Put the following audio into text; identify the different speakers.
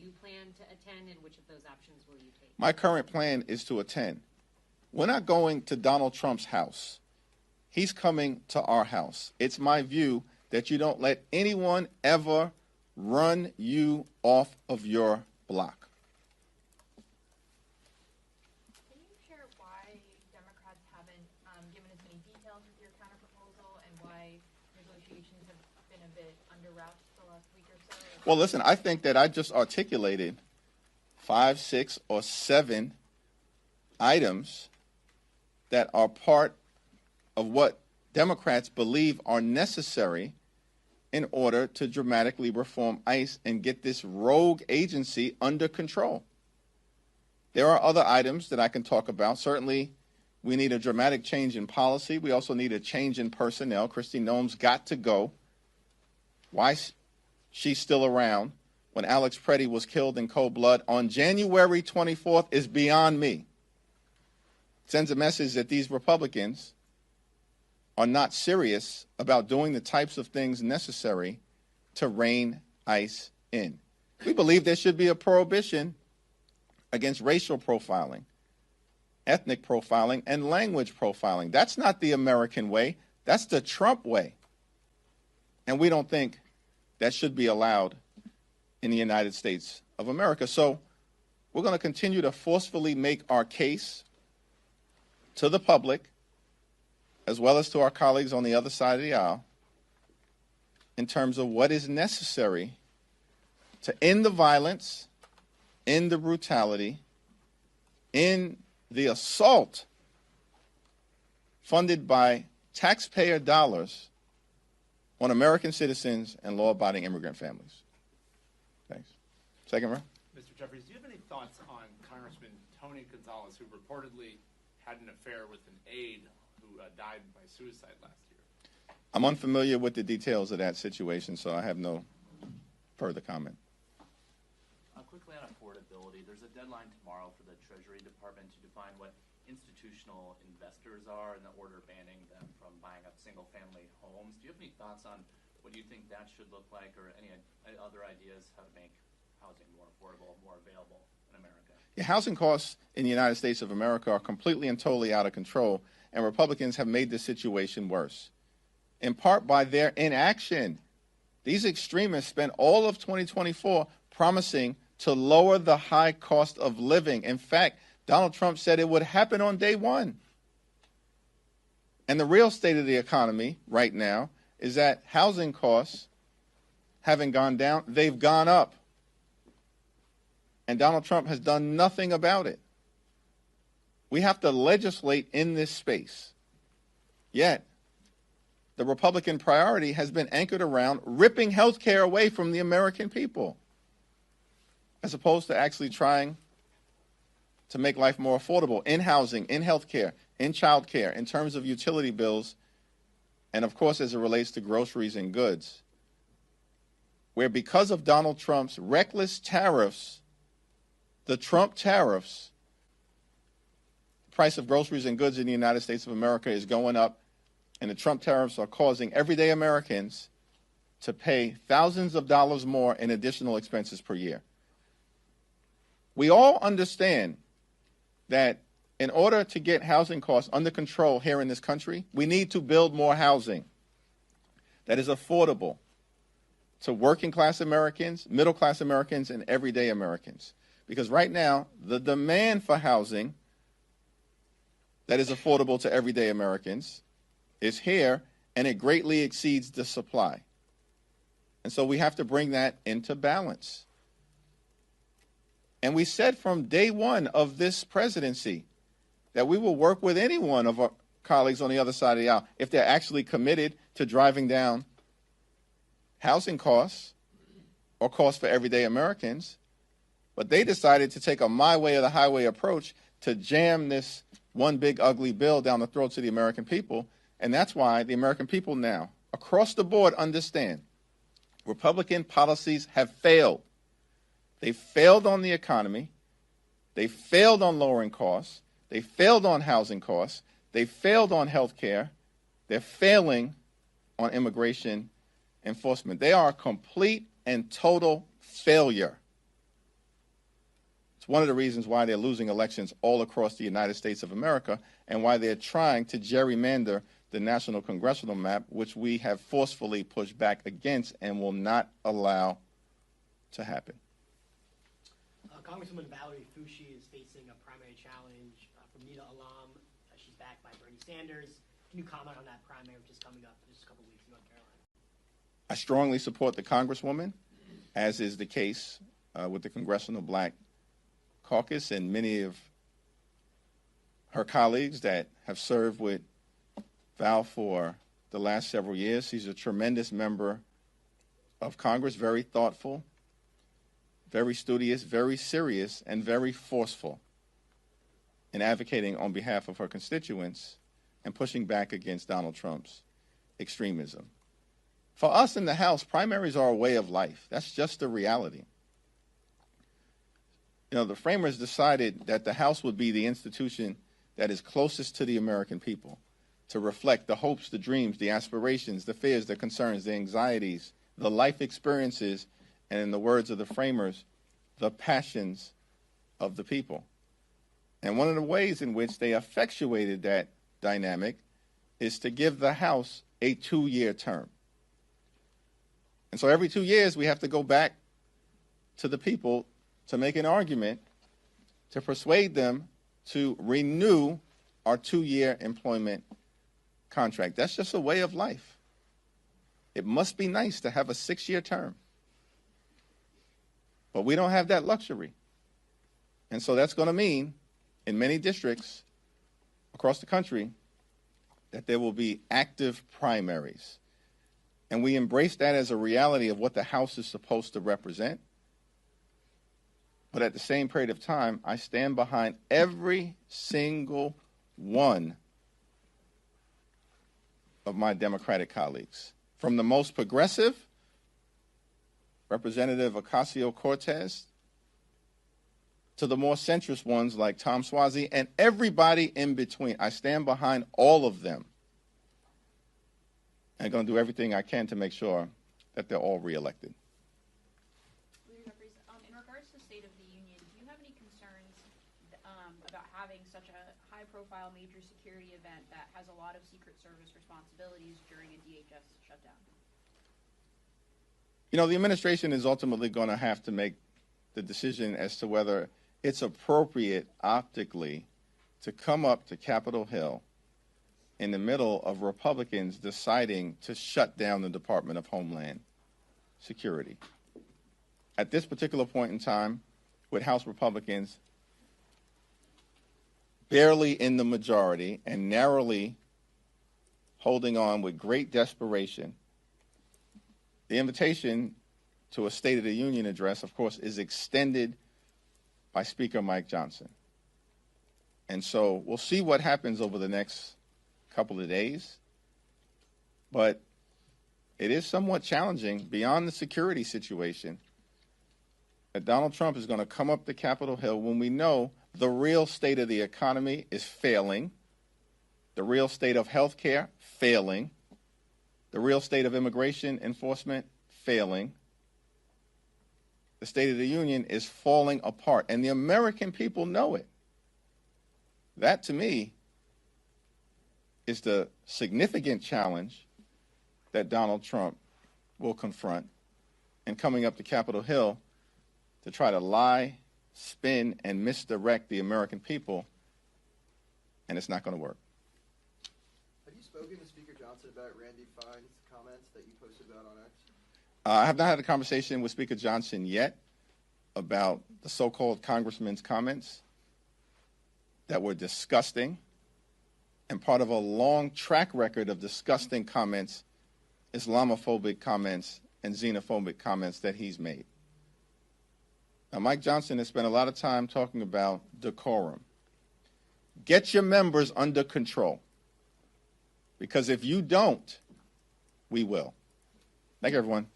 Speaker 1: you plan to attend, and which of those options will you take?
Speaker 2: My current plan is to attend. We're not going to Donald Trump's house. He's coming to our house. It's my view that you don't let anyone ever run you off of your block.
Speaker 3: Can you share why Democrats haven't given us any details with your counterproposal and why negotiations have been a bit under wraps the last week or so?
Speaker 2: Well, listen, I think that I just articulated 5, 6, or 7 items that are part of what Democrats believe are necessary in order to dramatically reform ICE and get this rogue agency under control. There are other items that I can talk about. Certainly, we need a dramatic change in policy. We also need a change in personnel. Kristi Noem's got to go. Why she's still around when Alex Preddy was killed in cold blood on January 24th is beyond me. Sends a message that these Republicans are not serious about doing the types of things necessary to rein ICE in. We believe there should be a prohibition against racial profiling, ethnic profiling, and language profiling. That's not the American way. That's the Trump way. And we don't think that should be allowed in the United States of America. So we're going to continue to forcefully make our case to the public, as well as to our colleagues on the other side of the aisle, in terms of what is necessary to end the violence, end the brutality, end the assault funded by taxpayer dollars on American citizens and law-abiding immigrant families. Thanks. Second round.
Speaker 4: Mr. Jeffries, do you have any thoughts on Congressman Tony Gonzalez, who reportedly had an affair with an aide who died by suicide last year?
Speaker 2: I'm unfamiliar with the details of that situation, so I have no further comment.
Speaker 5: Quickly on affordability, there's a deadline tomorrow for the Treasury Department to define what institutional investors are in the order banning them from buying up single-family homes. Do you have any thoughts on what you think that should look like, or any other ideas how to make housing more affordable, more available in America?
Speaker 2: Yeah, housing costs in the United States of America are completely and totally out of control, and Republicans have made this situation worse, in part by their inaction. These extremists spent all of 2024 promising to lower the high cost of living. In fact, Donald Trump said it would happen on day one. And the real state of the economy right now is that housing costs haven't gone down, they've gone up. And Donald Trump has done nothing about it. We have to legislate in this space. Yet, the Republican priority has been anchored around ripping health care away from the American people, as opposed to actually trying to make life more affordable in housing, in health care, in child care, in terms of utility bills, and of course as it relates to groceries and goods, where because of Donald Trump's reckless tariffs, the Trump tariffs, the price of groceries and goods in the United States of America is going up, and the Trump tariffs are causing everyday Americans to pay thousands of dollars more in additional expenses per year. We all understand that in order to get housing costs under control here in this country, we need to build more housing that is affordable to working class Americans, middle class Americans, and everyday Americans. Because right now, the demand for housing that is affordable to everyday Americans is here, and it greatly exceeds the supply. And so we have to bring that into balance. And we said from day one of this presidency that we will work with any one of our colleagues on the other side of the aisle if they're actually committed to driving down housing costs or costs for everyday Americans. But they decided to take a my way or the highway approach to jam this one big ugly bill down the throats of the American people. And that's why the American people now, across the board, understand Republican policies have failed. They failed on the economy. They failed on lowering costs. They failed on housing costs. They failed on health care. They're failing on immigration enforcement. They are a complete and total failure. one of the reasons why they're losing elections all across the United States of America and why they're trying to gerrymander the national congressional map, which we have forcefully pushed back against and will not allow to happen.
Speaker 6: Congresswoman Valerie Foushee is facing a primary challenge from Nita Alam. She's backed by Bernie Sanders. Can you comment on that primary, which is coming up just a couple weeks in North Carolina?
Speaker 2: I strongly support the Congresswoman, as is the case with the Congressional Black Caucus and many of her colleagues that have served with Val for the last several years. She's a tremendous member of Congress, very thoughtful, very studious, very serious, and very forceful in advocating on behalf of her constituents and pushing back against Donald Trump's extremism. For us in the House, primaries are a way of life. That's just the reality. You know, the framers decided that the House would be the institution that is closest to the American people, to reflect the hopes, the dreams, the aspirations, the fears, the concerns, the anxieties, the life experiences, and in the words of the framers, the passions of the people. And one of the ways in which they effectuated that dynamic is to give the House a 2-year term. And so every 2 years, we have to go back to the people to make an argument to persuade them to renew our 2-year employment contract. That's just a way of life. It must be nice to have a 6-year term. But we don't have that luxury. And so that's going to mean, in many districts across the country, that there will be active primaries. And we embrace that as a reality of what the House is supposed to represent. But at the same period of time, I stand behind every single one of my Democratic colleagues, from the most progressive, Representative Ocasio-Cortez, to the more centrist ones like Tom Suozzi, and everybody in between. I stand behind all of them. And I'm going to do everything I can to make sure that they're all reelected.
Speaker 7: Leader Jeffries, in regards to the State of the Union, do you have any concerns about having such a high-profile major security event that has a lot of Secret Service responsibilities during a DHS shutdown?
Speaker 2: You know, the administration is ultimately going to have to make the decision as to whether it's appropriate optically to come up to Capitol Hill in the middle of Republicans deciding to shut down the Department of Homeland Security. At this particular point in time, with House Republicans barely in the majority and narrowly holding on with great desperation, the invitation to a State of the Union address, of course, is extended by Speaker Mike Johnson. And so we'll see what happens over the next couple of days. But it is somewhat challenging beyond the security situation that Donald Trump is going to come up to Capitol Hill when we know the real state of the economy is failing, the real state of health care failing, the real state of immigration enforcement failing. The State of the Union is falling apart, and the American people know it. That, to me, is the significant challenge that Donald Trump will confront in coming up to Capitol Hill to try to lie, spin, and misdirect the American people, and it's not going to work.
Speaker 8: Have you spoken to Speaker Johnson about Randy Fine's comments that you posted about on X?
Speaker 2: I have not had a conversation with Speaker Johnson yet about the so-called congressman's comments that were disgusting and part of a long track record of disgusting comments, Islamophobic comments, and xenophobic comments that he's made. Now, Mike Johnson has spent a lot of time talking about decorum. Get your members under control, because if you don't, we will. Thank you, everyone.